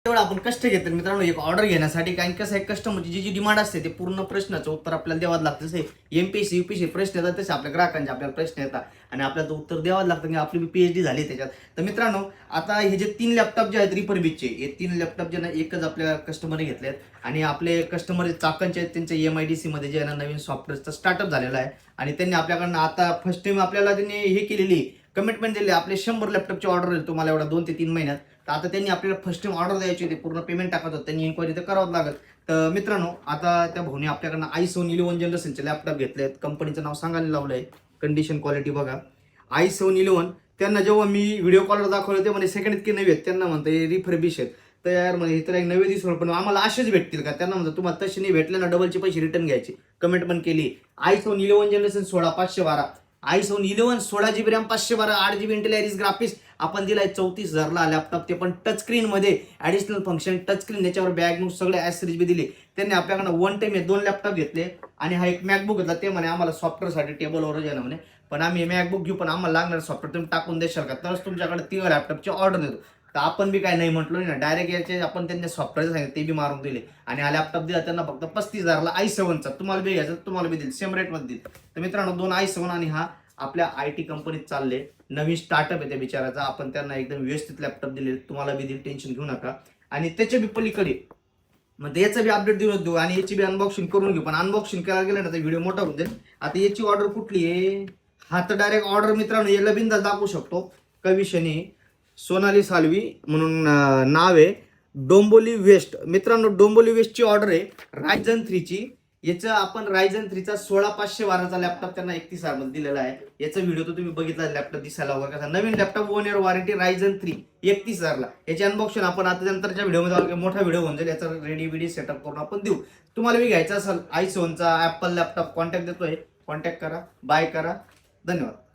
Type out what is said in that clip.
तेवढं आपण कष्ट घेतो मित्रांनो एक ऑर्डर घेण्यासाठी. कारण कसं आहे कस्टमरची जी डिमांड असते ते पूर्ण प्रश्नाचं उत्तर आपल्याला द्यावं लागतं. जसे एमपीएससी यूपीएससी प्रश्न येतात तसे आपल्या ग्राहकांचे आपल्याला प्रश्न येतात आणि आपल्याला उत्तर द्यावं लागतं की आपली PhD झाली त्याच्यात. तर मित्रांनो आता हे जे 3 लॅपटॉप जे आहेत रिफर्बिशचे हे 3 लॅपटॉप जे ना एकच आपल्या कस्टमरने घेतले आहेत आणि आपले कस्टमर चाकणचे आहेत त्यांच्या EMIDC मध्ये जे आहे ना नवीन सॉफ्टवेअरचा स्टार्टअप झालेला आहे आणि त्यांनी आपल्याकडनं आता फर्स्ट टाइम आपल्याला त्यांनी हे केलेली कमिटमेंट दिली आपले 100 लॅपटॉपची ऑर्डर येईल तुम्हाला एवढा 2 ते 3 महिन्यात. तर आता त्यांनी आपल्याला फर्स्ट टाइम ऑर्डर द्यायची होती पूर्ण पेमेंट टाकत होतं त्यांनी इन्क्वायरी तर करावं लागत. तर मित्रांनो आता त्या भाऊने आपल्याकडनं i7 11 जनरेशनचे लॅपटॉप घेतलेत. कंपनीचं नाव सांगायला लावलंय. कंडिशन क्वालिटी बघा i7 11. त्यांना जेव्हा मी व्हिडिओ कॉलवर दाखवलं ते म्हणजे सेकंड इतके नवे आहेत त्यांना म्हणते रिफर्बिश आहेत. तर यार म्हणजे तर एक नवे दिसवर पण आम्हाला असेच भेटतील का त्यांना म्हणतो तुम्हाला तसे नाही भेटले ना डबलचे पैसे रिटर्न घ्यायचे. कमेंट पण केली. i7 11 generation 16 512 i7 11 16GB RAM 512 8GB Intel iris graphics आपण दिलाय 34,000ला लॅपटॉप ते पण टच स्क्रीन मध्ये ऍडिशनल फंक्शन टच स्क्रीन याच्यावर बॅग न्यूज सगळे ऍक्सेसरीज बी दिले. त्यांनी आपल्याकडनं वन टाइम हे 2 लॅपटॉप घेतले आणि हा एक मॅकबुक घेतला. ते म्हणे आम्हाला सॉफ्टवेअरसाठी टेबलवर जाणं म्हणे पण आम्ही मॅकबुक घेऊ पण आम्हाला लागणार सॉफ्टवेअर तुम्ही टाकून देशाल का तरच तुमच्याकडे 3 लॅपटॉपची ऑर्डर देतो. तर आपण बी काय नाही म्हटलो ना डायरेक्ट याचे आपण त्यांच्या सॉफ्टवेअर सांगितलं ते बी मारून दिले आणि हा लॅपटॉप दिला त्यांना फक्त 35,000ला i7चा तुम्हाला बी घ्यायचा तुम्हाला बी देईल सेम रेटमध्ये देईल. तर मित्रांनो 2 i7 आणि हा आपल्या IT कंपनीत चालले नवीन स्टार्टअप आहे त्या बिचाराचा. आपण त्यांना एकदम व्यवस्थित लॅपटॉप दिले तुम्हाला बी देईल टेन्शन घेऊ नका. आणि त्याच्या बी पलीकडे मग याचं बी अपडेट देऊ आणि याची बी अनबॉक्सिंग करून घेऊ पण अनबॉक्सिंग करायला गेलं ना तर व्हिडिओ मोठा होऊन जाईल. आता याची ऑर्डर कुठली आहे हा तर डायरेक्ट ऑर्डर मित्रांनो याला बिंदास दाखवू शकतो काही विषय नाही. सोनाली साल्वी म्हणून नाव आहे. डोंबोली वेस्ट मित्रांनो डोंबोली वेस्टची ऑर्डर आहे Ryzen 3 ची. याचं आपण Ryzen 3चा 16512चा लॅपटॉप त्यांना 31,000 मध्ये दिलेला आहे. याचा व्हिडिओ तर तुम्ही बघितला लॅपटॉप दिसायला वगैरे कसा नवीन लॅपटॉप 1 इयर वॉरंटी Ryzen 3 31,000ला. याची अनबॉक्सिंग आपण आता नंतरच्या व्हिडिओमध्ये मोठा व्हिडिओ होऊन जाईल याचा रेडी सेटअप करून आपण देऊ. तुम्हाला बी घ्यायचा असेल i7चा ऍपल लॅपटॉप कॉन्टॅक्ट देतोय कॉन्टॅक्ट करा बाय करा. धन्यवाद.